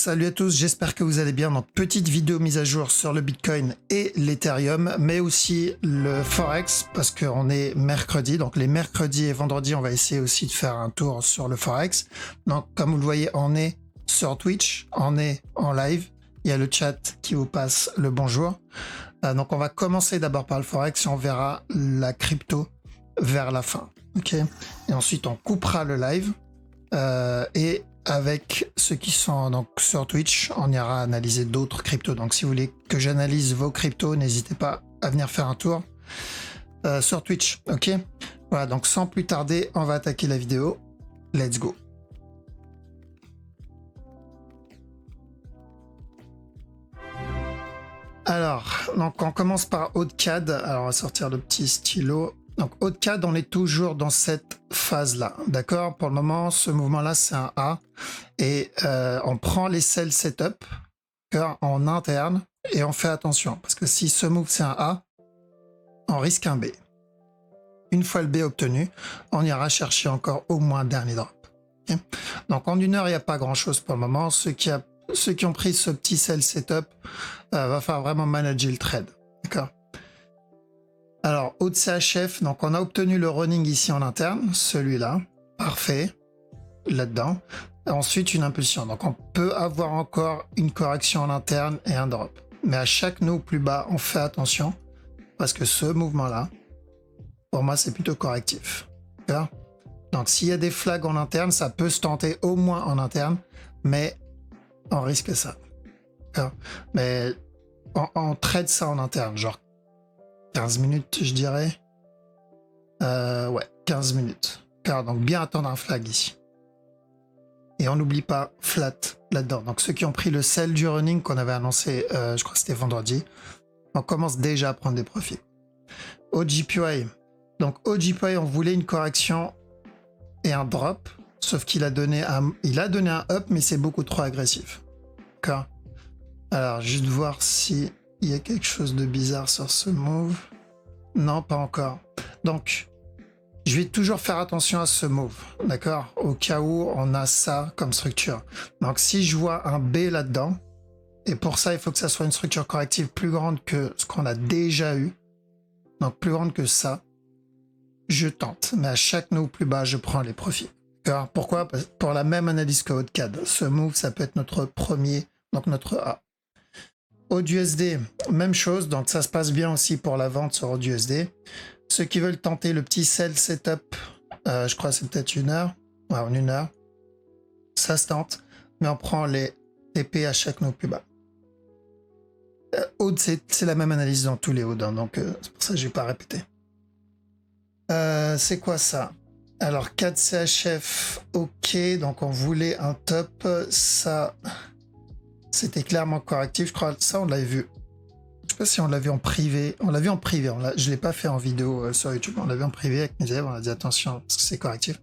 Salut à tous, j'espère que vous allez bien. Donc, petite vidéo mise à jour sur le Bitcoin et l'Ethereum, mais aussi le Forex, parce qu'on est mercredi. Donc, les mercredis et vendredis, on va essayer aussi de faire un tour sur le Forex. Donc, comme vous le voyez, on est sur Twitch, on est en live. Il y a le chat qui vous passe le bonjour. Donc, on va commencer d'abord par le Forex et on verra la crypto vers la fin. Ok. Et ensuite, on coupera le live. Et avec ceux qui sont donc sur Twitch, on ira analyser d'autres cryptos. Donc si vous voulez que j'analyse vos cryptos, n'hésitez pas à venir faire un tour sur Twitch. Ok. Voilà, donc sans plus tarder, on va attaquer la vidéo. Let's go. Alors, donc on commence par AudeCAD. Alors on va sortir le petit stylo. Donc AudeCAD, on est toujours dans cette phase-là, d'accord? Pour le moment, ce mouvement-là, c'est un A. Et on prend les sell setup en interne et on fait attention. Parce que si ce move, c'est un A, on risque un B. Une fois le B obtenu, on ira chercher encore au moins un dernier drop. Okay? Donc en une heure, il n'y a pas grand-chose pour le moment. Ceux qui ont pris ce petit sell setup, va falloir vraiment manager le trade, d'accord? Alors, haut de CHF, donc on a obtenu le running ici en interne, celui-là, parfait, là-dedans. Ensuite, une impulsion. Donc, on peut avoir encore une correction en interne et un drop. Mais à chaque nœud plus bas, on fait attention, parce que ce mouvement-là, pour moi, c'est plutôt correctif. Donc, s'il y a des flags en interne, ça peut se tenter au moins en interne, mais on risque ça. Mais on trade ça en interne, genre 15 minutes, je dirais. Ouais, 15 minutes. Donc, bien attendre un flag ici. Et on n'oublie pas flat là-dedans. Donc, ceux qui ont pris le sell du running qu'on avait annoncé, je crois que c'était vendredi, on commence déjà à prendre des profits. OGPY. Donc, OGPY, on voulait une correction et un drop, sauf qu'il a donné un up, mais c'est beaucoup trop agressif. D'accord. Alors, juste voir si il y a quelque chose de bizarre sur ce move. Non, pas encore. Donc, je vais toujours faire attention à ce move, d'accord? Au cas où on a ça comme structure. Donc, si je vois un B là-dedans, et pour ça, il faut que ça soit une structure corrective plus grande que ce qu'on a déjà eu, donc plus grande que ça, je tente. Mais à chaque nœud plus bas, je prends les profits. D'accord? Pourquoi? Pour la même analyse que AudeCAD. Ce move, ça peut être notre premier, donc notre A. AUDUSD, même chose, donc ça se passe bien aussi pour la vente sur AUDUSD. Ceux qui veulent tenter le petit sell setup, je crois que c'est peut-être une heure. Ouais, en une heure. Ça se tente, mais on prend les TP à chaque nœud plus bas. Aude, c'est la même analyse dans tous les Audes, hein, donc c'est pour ça que je vais pas répéter. C'est quoi ça? Alors 4 CHF, ok, donc on voulait un top, ça... C'était clairement correctif, je crois. Ça, on l'avait vu. Je sais pas si on l'a vu en privé. On l'a vu en privé. Je l'ai pas fait en vidéo sur YouTube. On l'a vu en privé avec mes élèves. On a dit attention parce que c'est correctif.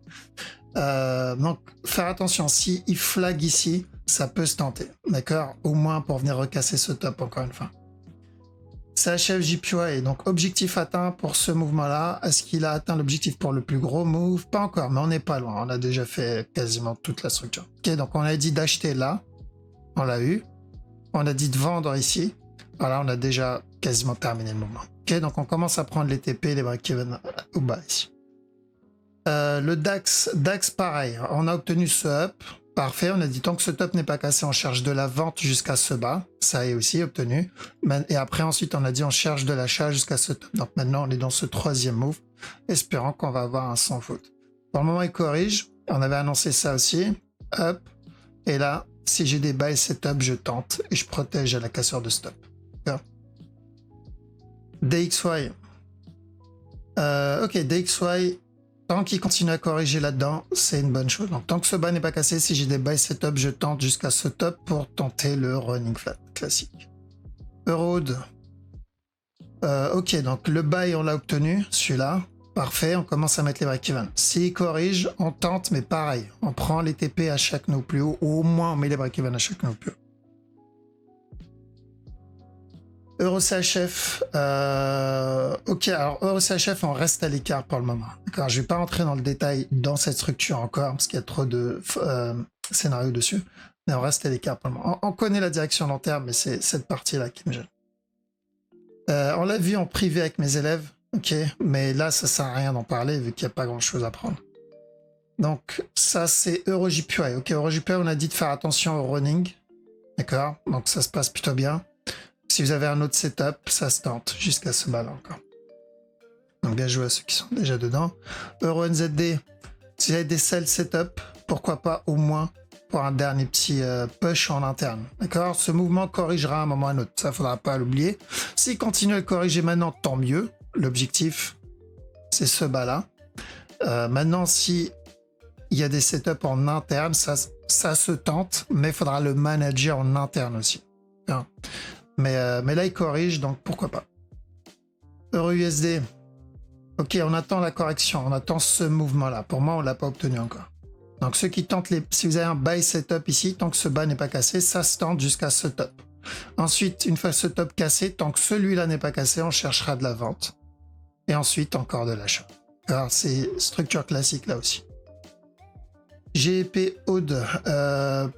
Donc, faire attention. Si il flag ici, ça peut se tenter. D'accord? Au moins pour venir recasser ce top encore une fois. CHF JPY. Donc, objectif atteint pour ce mouvement-là. Est-ce qu'il a atteint l'objectif pour le plus gros move? Pas encore, mais on n'est pas loin. On a déjà fait quasiment toute la structure. Ok, donc on a dit d'acheter là. On l'a eu. On a dit de vendre ici. Voilà, on a déjà quasiment terminé le mouvement. Ok, donc on commence à prendre les TP, les break-even au bas ici. Le DAX, pareil. On a obtenu ce up. Parfait. On a dit tant que ce top n'est pas cassé, on cherche de la vente jusqu'à ce bas. Ça est aussi obtenu. Et après, ensuite, on a dit on cherche de l'achat jusqu'à ce top. Donc maintenant, on est dans ce troisième move, espérant qu'on va avoir un sans faute. Pour le moment, il corrige. On avait annoncé ça aussi. Up. Et là, si j'ai des buy setup, je tente et je protège à la cassure de stop. DXY. Ok, DXY, tant qu'il continue à corriger là-dedans, c'est une bonne chose. Donc, tant que ce bas n'est pas cassé, si j'ai des buy setup, je tente jusqu'à ce top pour tenter le running flat classique. Euroad. Ok, donc le buy, on l'a obtenu, celui-là. Parfait, on commence à mettre les break-even. S'il corrige, on tente, mais pareil, on prend les TP à chaque nœud plus haut, ou au moins on met les break-even à chaque nœud plus haut. EuroCHF, ok, alors EuroCHF, on reste à l'écart pour le moment. D'accord, je vais pas rentrer dans le détail dans cette structure encore, parce qu'il y a trop de scénarios dessus. Mais on reste à l'écart pour le moment. On connaît la direction long terme, mais c'est cette partie-là qui me gêne. On l'a vu en privé avec mes élèves, ok, mais là, ça sert à rien d'en parler vu qu'il n'y a pas grand-chose à prendre. Donc, ça, c'est EuroJPY. Ok, EuroJPY, on a dit de faire attention au running. D'accord, donc ça se passe plutôt bien. Si vous avez un autre setup, ça se tente jusqu'à ce bas-là encore. Donc, bien joué à ceux qui sont déjà dedans. EuroNZD, si vous avez des sell setup, pourquoi pas au moins pour un dernier petit push en interne. D'accord, ce mouvement corrigera à un moment ou à un autre. Ça, faudra pas l'oublier. S'il continue à le corriger maintenant, tant mieux. L'objectif, c'est ce bas-là. Maintenant, si il y a des setups en interne, ça se tente, mais il faudra le manager en interne aussi. Hein. Mais là, il corrige, donc pourquoi pas. EURUSD. Ok, on attend la correction, on attend ce mouvement-là. Pour moi, on ne l'a pas obtenu encore. Donc, ceux qui tentent si vous avez un buy setup ici, tant que ce bas n'est pas cassé, ça se tente jusqu'à ce top. Ensuite, une fois ce top cassé, tant que celui-là n'est pas cassé, on cherchera de la vente. Et ensuite, encore de l'achat. Alors, c'est structure classique là aussi. GEP Aude,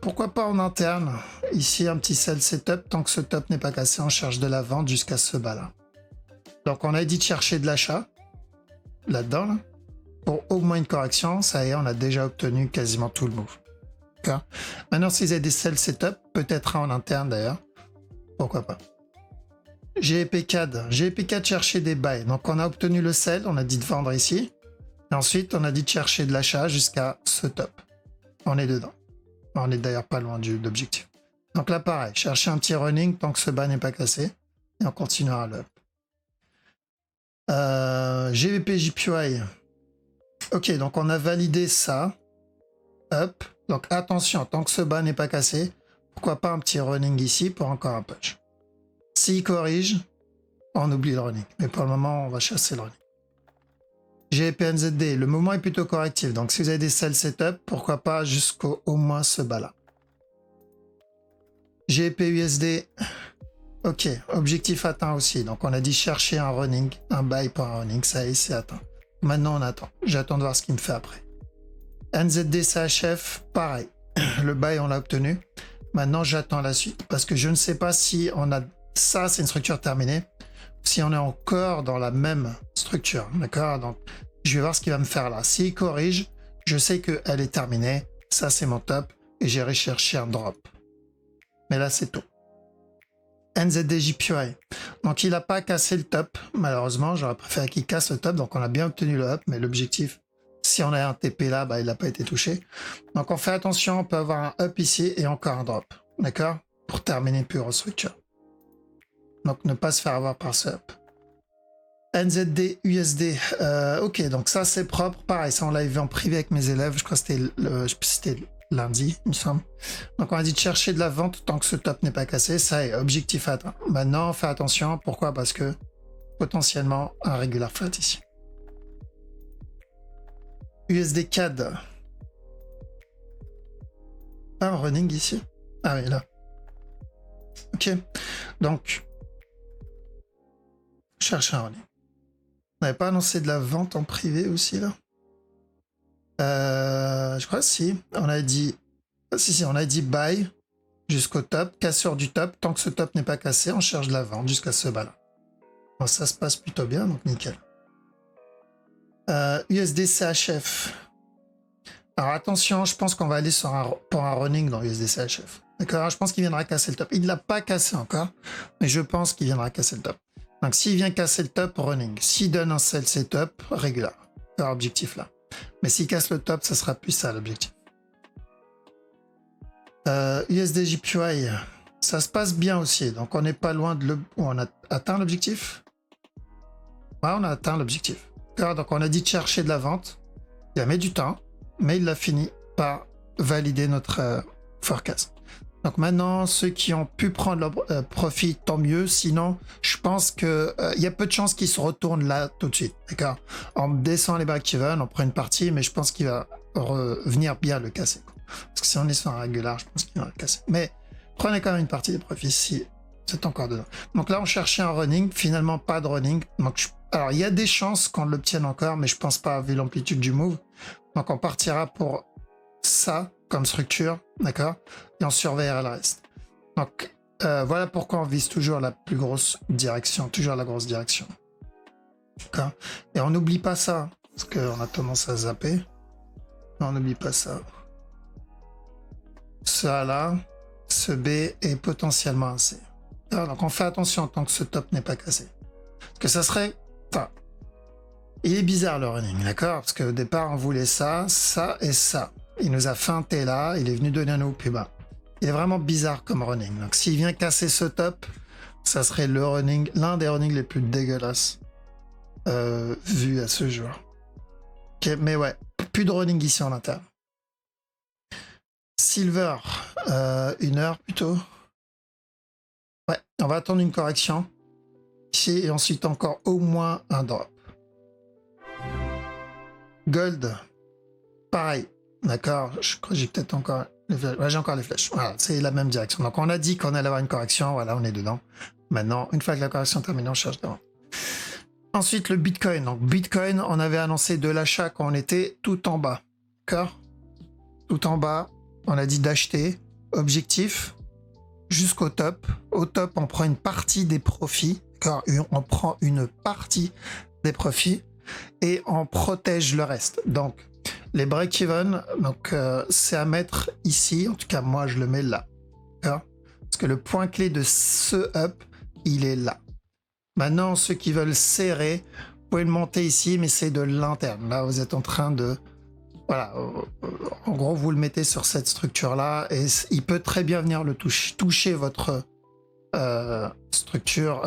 pourquoi pas en interne? Ici, un petit sell setup. Tant que ce top n'est pas cassé, on cherche de la vente jusqu'à ce bas-là. Donc, on a dit de chercher de l'achat. Là-dedans, là. Pour au moins une correction, ça y est, on a déjà obtenu quasiment tout le move. Maintenant, si vous avez des sell setup, peut-être en interne d'ailleurs, pourquoi pas. GEP-CAD chercher des buys. Donc, on a obtenu le sell, on a dit de vendre ici. Et ensuite, on a dit de chercher de l'achat jusqu'à ce top. On est dedans. On est d'ailleurs pas loin de l'objectif. Donc là, pareil, chercher un petit running tant que ce bas n'est pas cassé. Et on continuera le up. GBP-JPY. Ok, donc on a validé ça. Up. Donc attention, tant que ce bas n'est pas cassé, pourquoi pas un petit running ici pour encore un punch. S'il corrige, on oublie le running. Mais pour le moment, on va chasser le running. GPNZD, le mouvement est plutôt correctif. Donc si vous avez des sell setup, pourquoi pas jusqu'au au moins ce bas-là. GPUSD, ok, objectif atteint aussi. Donc on a dit chercher un running, un buy pour un running, ça y est, c'est atteint. Maintenant on attend. J'attends de voir ce qu'il me fait après. NZD CHF, pareil. Le buy on l'a obtenu. Maintenant j'attends la suite. Parce que je ne sais pas si on a... Ça c'est une structure terminée. Si on est encore dans la même structure. D'accord? Donc je vais voir ce qu'il va me faire là. S'il corrige, je sais qu'elle est terminée. Ça c'est mon top. Et j'irai chercher un drop. Mais là c'est tout. NZDJPY. Donc il n'a pas cassé le top. Malheureusement, j'aurais préféré qu'il casse le top. Donc on a bien obtenu le up. Mais l'objectif, si on a un TP là, bah, il n'a pas été touché. Donc on fait attention, on peut avoir un up ici et encore un drop. D'accord? Pour terminer une pure structure. Donc ne pas se faire avoir par ce up. NZD, USD. Ok, donc ça c'est propre. Pareil, ça on l'a vu en privé avec mes élèves. Je crois que c'était lundi, il me semble. Donc on a dit de chercher de la vente tant que ce top n'est pas cassé. Ça est objectif atteint. Maintenant, fais attention. Pourquoi? Parce que potentiellement un regular flat ici. USD CAD. Pas un running ici. Ah oui, là. Ok. Donc, cherche un running. On n'avait pas annoncé de la vente en privé aussi là? Je crois que si. On a dit. Si, on a dit buy jusqu'au top, cassure du top. Tant que ce top n'est pas cassé, on cherche de la vente jusqu'à ce bas là. Bon, ça se passe plutôt bien, donc nickel. USD CHF. Alors attention, je pense qu'on va aller pour un running dans USD CHF. D'accord? Je pense qu'il viendra casser le top. Il ne l'a pas cassé encore, mais je pense qu'il viendra casser le top. Donc s'il vient casser le top, running. S'il donne un sell setup, régulier. C'est l'objectif là. Mais s'il casse le top, ça sera plus ça l'objectif. USDJPY, ça se passe bien aussi. Donc on n'est pas loin de on a atteint l'objectif. Ouais, on a atteint l'objectif. Donc on a dit de chercher de la vente. Il a mis du temps, mais il a fini par valider notre forecast. Donc maintenant, ceux qui ont pu prendre leur profit, tant mieux. Sinon, je pense qu'il y a peu de chances qu'ils se retournent là tout de suite. D'accord? On descend les break-even, on prend une partie, mais je pense qu'il va revenir bien le casser. Parce que si on est sur un régular, je pense qu'il va le casser. Mais prenez quand même une partie des profits si c'est encore dedans. Donc là, on cherchait un running. Finalement, pas de running. Donc, alors, il y a des chances qu'on l'obtienne encore, mais je pense pas vu l'amplitude du move. Donc, on partira pour ça. comme structure, d'accord? Et on surveillera le reste. Donc, voilà pourquoi on vise toujours la plus grosse direction, toujours la grosse direction. D'accord? Et on n'oublie pas ça, parce qu'on a tendance à zapper. On n'oublie pas ça. Ça là, ce B est potentiellement un C. Alors, donc on fait attention tant que ce top n'est pas cassé. Parce que ça serait... Enfin, il est bizarre le running, d'accord? Parce qu'au départ, on voulait ça, ça et ça. Il nous a feinté là, il est venu donner un coup plus bas. Il est vraiment bizarre comme running. Donc s'il vient casser ce top, ça serait le running, l'un des runnings les plus dégueulasses vus à ce jour. Okay, mais ouais, plus de running ici en interne. Silver, 1 heure plutôt. Ouais, on va attendre une correction ici et ensuite encore au moins un drop. Gold, pareil, d'accord. Je crois que j'ai peut-être encore les flèches. Ouais, j'ai encore les flèches. Voilà, c'est la même direction. Donc on a dit qu'on allait avoir une correction. Voilà, on est dedans. Maintenant, une fois que la correction est terminée, on cherche devant. Ensuite, le Bitcoin. Donc Bitcoin, on avait annoncé de l'achat quand on était tout en bas. D'accord? Tout en bas, on a dit d'acheter. Objectif, jusqu'au top. Au top, on prend une partie des profits. D'accord? On prend une partie des profits et on protège le reste. Donc, les break-even, donc c'est à mettre ici. En tout cas, moi, je le mets là. D'accord? Parce que le point clé de ce up, il est là. Maintenant, ceux qui veulent serrer, vous pouvez le monter ici, mais c'est de l'interne. Là, vous êtes en train de... Voilà. En gros, vous le mettez sur cette structure-là et il peut très bien venir le toucher votre structure...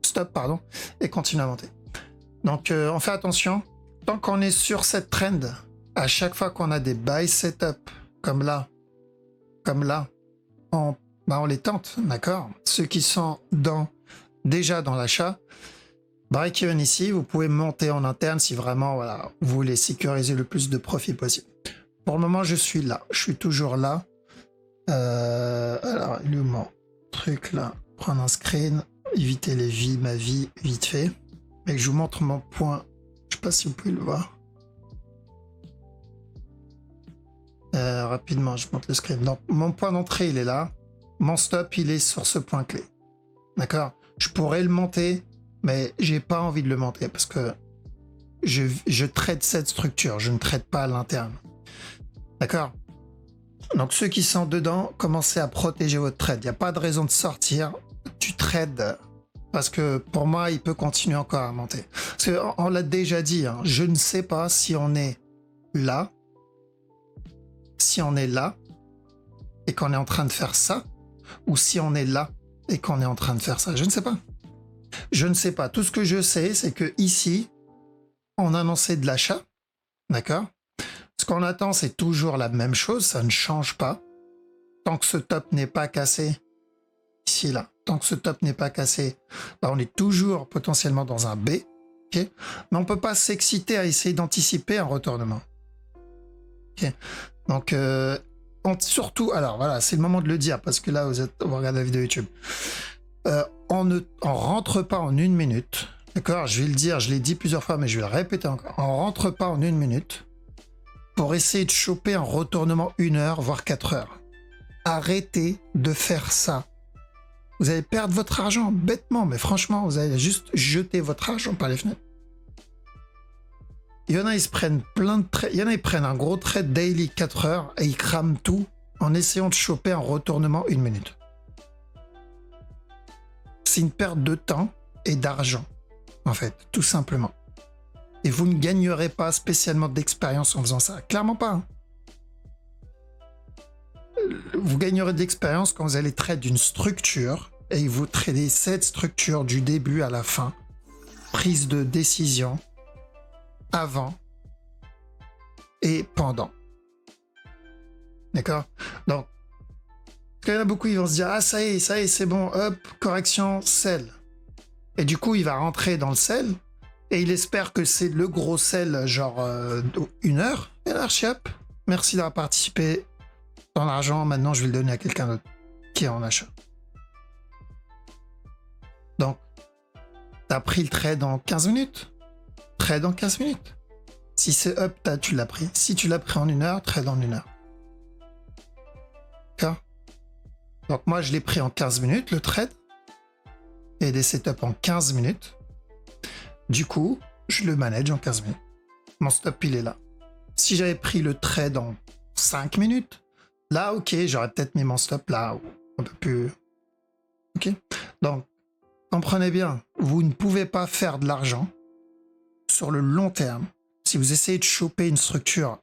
stop, pardon, et continuer à monter. Donc, on fait attention. Tant qu'on est sur cette trend, à chaque fois qu'on a des buy setup, comme là, on les tente, d'accord? Ceux qui sont déjà dans l'achat, break-even ici, vous pouvez monter en interne si vraiment, voilà, vous voulez sécuriser le plus de profit possible. Pour le moment, je suis là. Je suis toujours là. Alors, il est où mon truc là? Prendre un screen, éviter les vies, ma vie, vite fait. Et je vous montre mon point. Je sais pas si vous pouvez le voir. Rapidement, je montre le screen. Donc, mon point d'entrée, il est là. Mon stop, il est sur ce point clé. D'accord? Je pourrais le monter, mais j'ai pas envie de le monter parce que je traite cette structure. Je ne traite pas à l'interne. D'accord? Donc, ceux qui sont dedans, commencez à protéger votre trade. Il n'y a pas de raison de sortir du trade. Parce que pour moi, il peut continuer encore à monter. Parce qu'on l'a déjà dit, hein, je ne sais pas si on est là, et qu'on est en train de faire ça, ou si on est là et qu'on est en train de faire ça. Je ne sais pas. Je ne sais pas. Tout ce que je sais, c'est que ici, on a annoncé de l'achat, d'accord? Ce qu'on attend, c'est toujours la même chose, ça ne change pas. Tant que ce top n'est pas cassé, ici, là, tant que ce top n'est pas cassé, on est toujours potentiellement dans un B, okay? Mais on ne peut pas s'exciter à essayer d'anticiper un retournement. Okay? Donc, surtout, alors voilà, c'est le moment de le dire, parce que là, vous regardez la vidéo YouTube. On ne rentre pas en 1 minute, d'accord? Je vais le dire, je l'ai dit plusieurs fois, mais je vais le répéter encore. On rentre pas en 1 minute pour essayer de choper un retournement 1 heure, voire 4 heures. Arrêtez de faire ça. Vous allez perdre votre argent bêtement, mais franchement, vous allez juste jeter votre argent par les fenêtres. Il y en a, ils se prennent plein de trades. Il y en a, ils prennent un gros trade daily 4 heures et ils crament tout en essayant de choper un retournement 1 minute. C'est une perte de temps et d'argent, en fait, tout simplement. Et vous ne gagnerez pas spécialement d'expérience en faisant ça. Clairement pas. Hein. Vous gagnerez de l'expérience quand vous allez trader une structure et vous tradez cette structure du début à la fin. Prise de décision avant et pendant. D'accord? Donc, il y en a beaucoup, ils vont se dire « Ah, ça y est, c'est bon, hop, correction, sell. » Et du coup, il va rentrer dans le sell et il espère que c'est le gros sell, genre 1 heure. Et là, hop, merci d'avoir participé. Dans l'argent, maintenant, je vais le donner à quelqu'un d'autre qui est en achat. Donc, tu as pris le trade en 15 minutes. Trade en 15 minutes. Si c'est up, tu l'as pris. Si tu l'as pris en 1 heure, trade en 1 heure. D'accord. Donc moi, je l'ai pris en 15 minutes, le trade, et des setups en 15 minutes. Du coup, je le manage en 15 minutes. Mon stop, il est là. Si j'avais pris le trade en 5 minutes, là, ok, j'aurais peut-être mis mon stop là, ou un peu plus... Ok. Donc, comprenez bien, vous ne pouvez pas faire de l'argent sur le long terme si vous essayez de choper une structure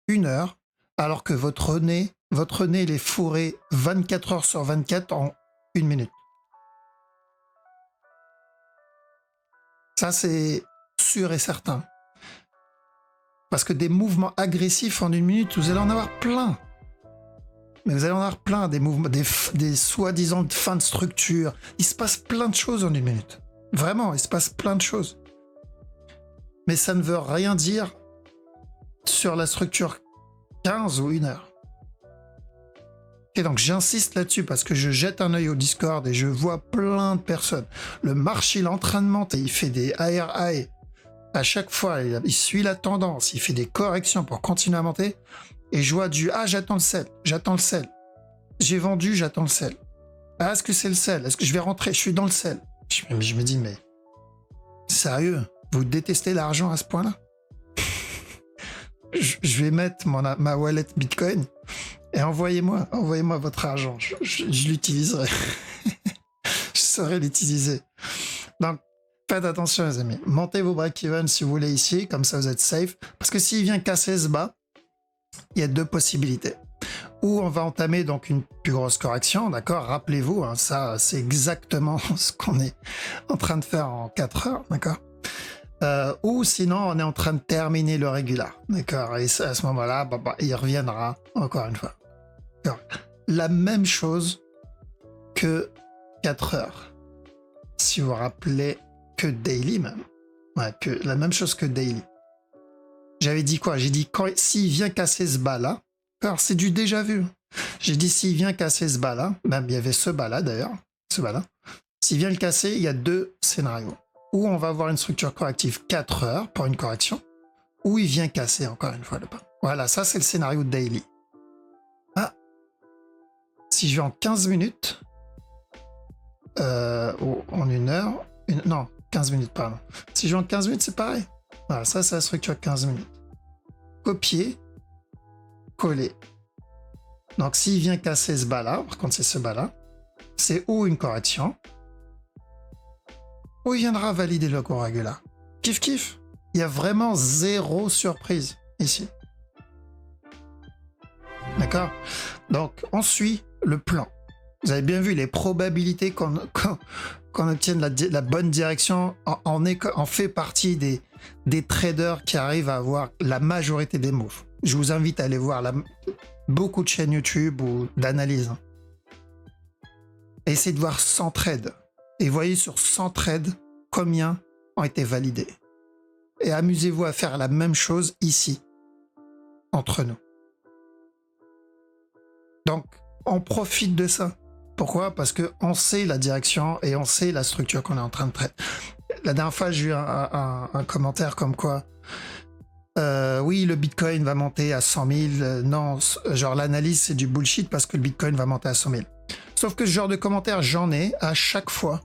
1 heure, alors que votre nez, il est fourré 24 heures sur 24 en 1 minute. Ça, c'est sûr et certain. Parce que des mouvements agressifs en 1 minute, vous allez en avoir plein. Mais vous allez en avoir plein, des mouvements, des soi-disant fins de structure. Il se passe plein de choses en 1 minute. Vraiment, il se passe plein de choses. Mais ça ne veut rien dire sur la structure 15 ou 1 heure. Et donc j'insiste là-dessus parce que je jette un œil au Discord et je vois plein de personnes. Le marché, il est en train de monter, il fait des ARI. À chaque fois, il suit la tendance, il fait des corrections pour continuer à monter. Et je vois du « Ah, j'attends le sell, j'attends le sell. J'ai vendu, j'attends le sell. Ah, est-ce que c'est le sell? Est-ce que je vais rentrer? Je suis dans le sell. » Je me dis, mais sérieux, vous détestez l'argent à ce point-là? Je vais mettre ma wallet Bitcoin et envoyez-moi votre argent. Je l'utiliserai. Je saurai l'utiliser. Donc, faites attention, les amis. Montez vos break-even si vous voulez ici, comme ça vous êtes safe. Parce que s'il vient casser ce bas, il y a 2 possibilités. Ou on va entamer donc une plus grosse correction, d'accord? Rappelez-vous, hein, ça, c'est exactement ce qu'on est en train de faire en 4 heures, d'accord? Ou sinon, on est en train de terminer le régular, d'accord? Et à ce moment-là, il reviendra encore une fois. La même chose que 4 heures. Si vous vous rappelez que daily même. Ouais, que la même chose que daily. J'avais dit quoi? J'ai dit s'il vient casser ce bas-là, alors c'est du déjà vu. J'ai dit s'il vient casser ce bas-là, même il y avait ce bas-là d'ailleurs, ce bas-là. S'il vient le casser, il y a 2 scénarios. Ou on va avoir une structure corrective 4 heures pour une correction, ou il vient casser encore une fois le bas. Voilà, ça c'est le scénario daily. Ah, si je vais en 15 minutes, ou en 1 heure, non, 15 minutes, pardon. Si je vais en 15 minutes, c'est pareil. Voilà, ça c'est la structure 15 minutes. Copier, coller. Donc s'il vient casser ce bas-là, par contre c'est ce bas-là, c'est ou une correction, ou il viendra valider le cours régular. Kiff kiff. Il y a vraiment 0 surprise ici. D'accord? Donc on suit le plan. Vous avez bien vu les probabilités qu'on obtienne la bonne direction en fait partie des traders qui arrivent à avoir la majorité des moves. Je vous invite à aller voir beaucoup de chaînes YouTube ou d'analyse. Et essayez de voir 100 trades. Et voyez sur 100 trades combien ont été validés. Et amusez-vous à faire la même chose ici, entre nous. Donc, on profite de ça. Pourquoi? Parce qu'on sait la direction et on sait la structure qu'on est en train de traiter. La dernière fois, j'ai eu un commentaire comme quoi oui, le Bitcoin va monter à 100 000. Non, genre l'analyse, c'est du bullshit parce que le Bitcoin va monter à 100 000. Sauf que ce genre de commentaires, j'en ai à chaque fois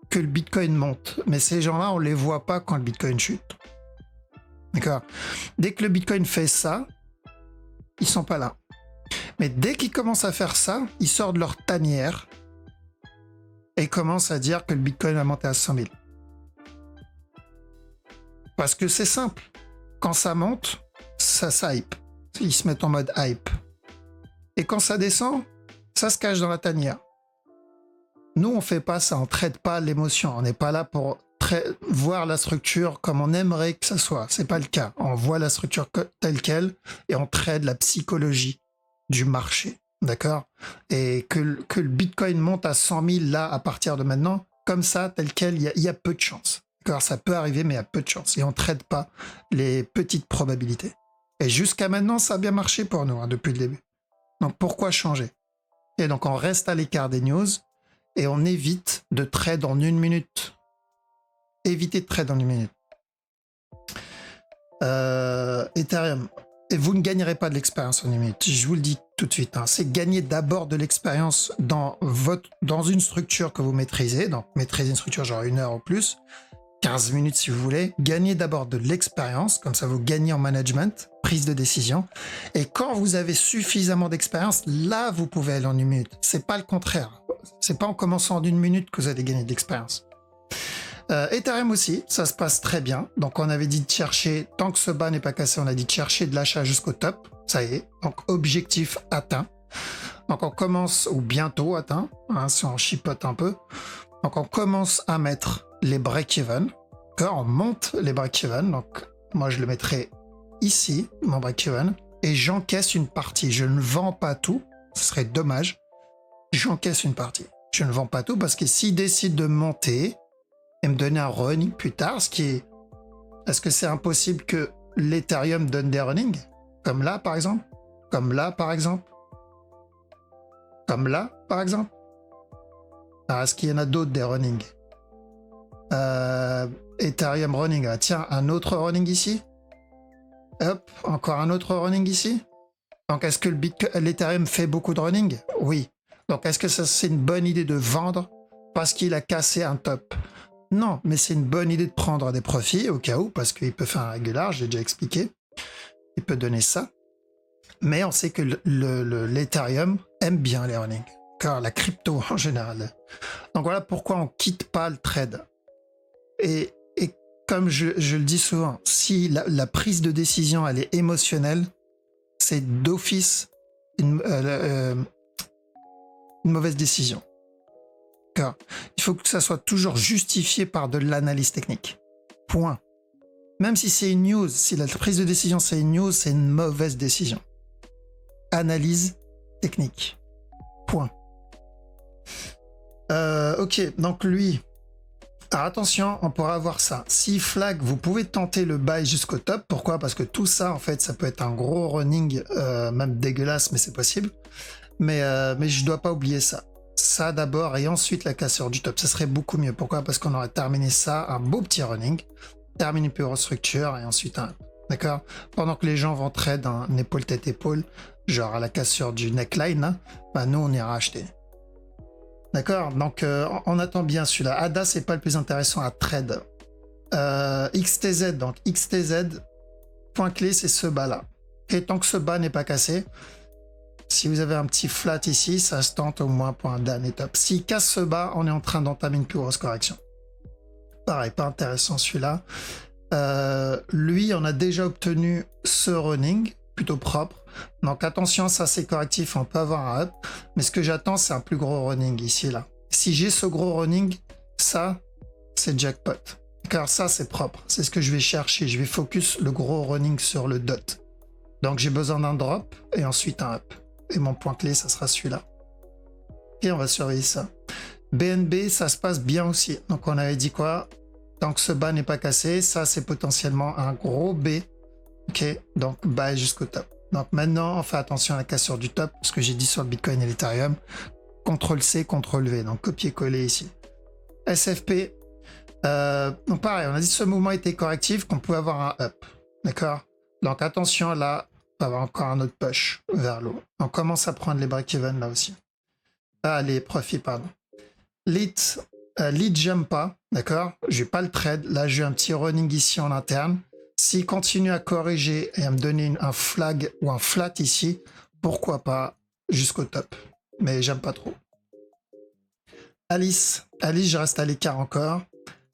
que le Bitcoin monte. Mais ces gens-là, on les voit pas quand le Bitcoin chute. D'accord? Dès que le Bitcoin fait ça, ils sont pas là. Mais dès qu'ils commencent à faire ça, ils sortent de leur tanière et commencent à dire que le Bitcoin va monter à 100 000. Parce que c'est simple. Quand ça monte, ça hype. Ils se mettent en mode hype. Et quand ça descend, ça se cache dans la tanière. Nous, on fait pas ça. On traite pas l'émotion. On n'est pas là pour voir la structure comme on aimerait que ça soit. C'est pas le cas. On voit la structure telle quelle et on traite la psychologie du marché. D'accord? Et que le Bitcoin monte à 100 000 là, à partir de maintenant, comme ça, tel quel, il y a peu de chance. D'accord? Ça peut arriver, mais il y a peu de chance. Et on ne traite pas les petites probabilités. Et jusqu'à maintenant, ça a bien marché pour nous, hein, depuis le début. Donc, pourquoi changer? Et donc, on reste à l'écart des news et on évite de trade en 1 minute. Évitez de trade en 1 minute. Ethereum. et vous ne gagnerez pas de l'expérience en une minute. Je vous le dis tout de suite. Hein. C'est gagner d'abord de l'expérience dans une structure que vous maîtrisez. Donc, maîtriser une structure genre 1 heure ou plus, 15 minutes si vous voulez. Gagnez d'abord de l'expérience, comme ça vous gagnez en management, prise de décision. Et quand vous avez suffisamment d'expérience, là, vous pouvez aller en une minute. C'est pas le contraire. C'est pas en commençant en 1 minute que vous allez gagner de l'expérience. Ethereum aussi, ça se passe très bien. Donc on avait dit de chercher, tant que ce bas n'est pas cassé, on a dit de chercher de l'achat jusqu'au top. Ça y est, donc objectif atteint. Donc on commence, ou bientôt atteint, hein, si on chipote un peu. Donc on commence à mettre les break-even. On monte les break-even. Donc moi je le mettrai ici, mon break-even. Et j'encaisse une partie. Je ne vends pas tout, ce serait dommage. J'encaisse une partie. Je ne vends pas tout parce que s'il décide de monter et me donner un running plus tard, est-ce que c'est impossible que l'Ethereum donne des runnings? Comme là, par exemple? Comme là, par exemple? Comme là, par exemple? Alors, est-ce qu'il y en a d'autres des runnings? Ethereum running. Ah, tiens, un autre running ici? Hop, encore un autre running ici? Donc, est-ce que l'Ethereum fait beaucoup de running? Oui. Donc, est-ce que c'est une bonne idée de vendre parce qu'il a cassé un top? Non, mais c'est une bonne idée de prendre des profits au cas où, parce qu'il peut faire un régular, j'ai déjà expliqué. Il peut donner ça. Mais on sait que l'Ethereum aime bien les earnings, car la crypto en général. Donc voilà pourquoi on quitte pas le trade. Et comme je le dis souvent, si la prise de décision elle est émotionnelle, c'est d'office une mauvaise décision. Car il faut que ça soit toujours justifié par de l'analyse technique. Point. Même si c'est une news, si la prise de décision c'est une news, c'est une mauvaise décision. Analyse technique. Point. Ok, donc lui. Alors attention, on pourra avoir ça. Si flag, vous pouvez tenter le buy jusqu'au top. Pourquoi? Parce que tout ça, en fait, ça peut être un gros running, même dégueulasse, mais c'est possible. Mais je dois pas oublier ça. Ça d'abord et ensuite la cassure du top. Ça serait beaucoup mieux. Pourquoi? Parce qu'on aurait terminé ça, un beau petit running, terminé une pure structure et ensuite un... D'accord? Pendant que les gens vont trade un épaule tête épaule, genre à la cassure du neckline, là, bah nous on ira acheter. D'accord? Donc on attend bien celui-là. ADA c'est pas le plus intéressant à trade. XTZ, donc XTZ, point clé c'est ce bas là. Et tant que ce bas n'est pas cassé, si vous avez un petit flat ici, ça se tente au moins pour un dernier top. S'il casse ce bas, on est en train d'entamer une plus grosse correction. Pareil, pas intéressant celui-là. Lui, on a déjà obtenu ce running, plutôt propre. Donc attention, ça c'est correctif, on peut avoir un up. Mais ce que j'attends, c'est un plus gros running ici, là. Si j'ai ce gros running, ça, c'est jackpot. Car ça, c'est propre. C'est ce que je vais chercher. Je vais focus le gros running sur le dot. Donc j'ai besoin d'un drop et ensuite un up. Et mon point clé, ça sera celui-là. Et on va surveiller ça. BNB, ça se passe bien aussi. Donc on avait dit quoi? Tant que ce bas n'est pas cassé, ça c'est potentiellement un gros B. Ok, donc bas jusqu'au top. Donc maintenant, on fait attention à la cassure du top, ce que j'ai dit sur le Bitcoin et l'Ethereum. CTRL-C, CTRL-V, donc copier-coller ici. SFP, donc pareil, on a dit que ce mouvement était correctif, qu'on pouvait avoir un up. D'accord? Donc attention là, on va avoir encore un autre push vers l'eau. On commence à prendre les break-even là aussi. Ah, les profits, pardon. Lead jump pas, d'accord? Je vais pas le trade. Là, j'ai un petit running ici en interne. S'il continue à corriger et à me donner un flag ou un flat ici, pourquoi pas jusqu'au top. Mais j'aime pas trop. Alice, je reste à l'écart encore.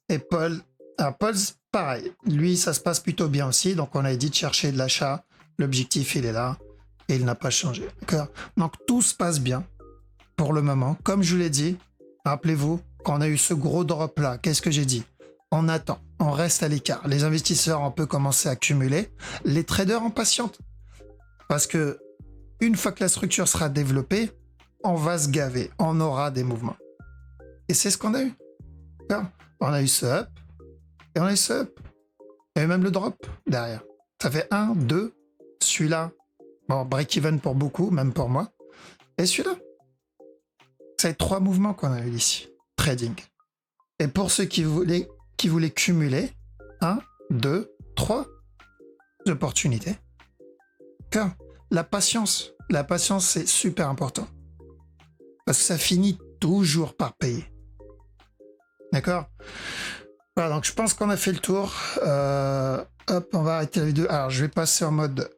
Et Paul, alors Paul, pareil. Lui, ça se passe plutôt bien aussi. Donc, on a dit de chercher de l'achat. L'objectif, il est là. Et il n'a pas changé. D'accord? Donc, tout se passe bien pour le moment. Comme je vous l'ai dit, rappelez-vous, quand on a eu ce gros drop là, qu'est-ce que j'ai dit? On attend, on reste à l'écart. Les investisseurs, on peut commencer à accumuler. Les traders, on patiente. Parce que une fois que la structure sera développée, on va se gaver. On aura des mouvements. Et c'est ce qu'on a eu. On a eu ce up. Et on a eu ce up. Et même le drop derrière. Ça fait 1, 2. Celui-là, bon, break-even pour beaucoup, même pour moi. Et celui-là. Ça fait 3 mouvements qu'on a eu ici. Trading. Et pour ceux qui voulaient cumuler, 1, 2, 3 opportunités. D'accord? La patience, c'est super important. Parce que ça finit toujours par payer. D'accord? Voilà, donc je pense qu'on a fait le tour. Hop, on va arrêter la vidéo. Alors, je vais passer en mode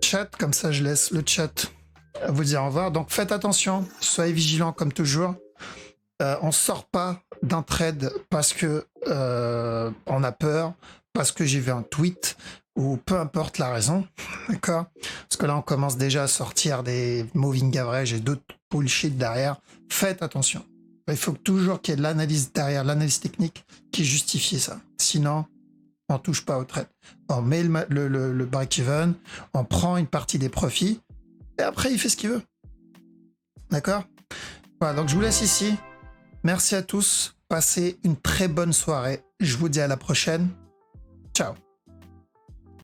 chat, comme ça je laisse le chat vous dire au revoir. Donc faites attention, soyez vigilants comme toujours. On sort pas d'un trade parce que on a peur, parce que j'ai vu un tweet, ou peu importe la raison, d'accord? Parce que là on commence déjà à sortir des moving average et d'autres bullshit derrière. Faites attention. Il faut toujours qu'il y ait de l'analyse derrière, l'analyse technique qui justifie ça. Sinon, on touche pas au trade. On met le break-even, on prend une partie des profits, et après il fait ce qu'il veut. D'accord? Voilà, donc je vous laisse ici. Merci à tous. Passez une très bonne soirée. Je vous dis à la prochaine. Ciao.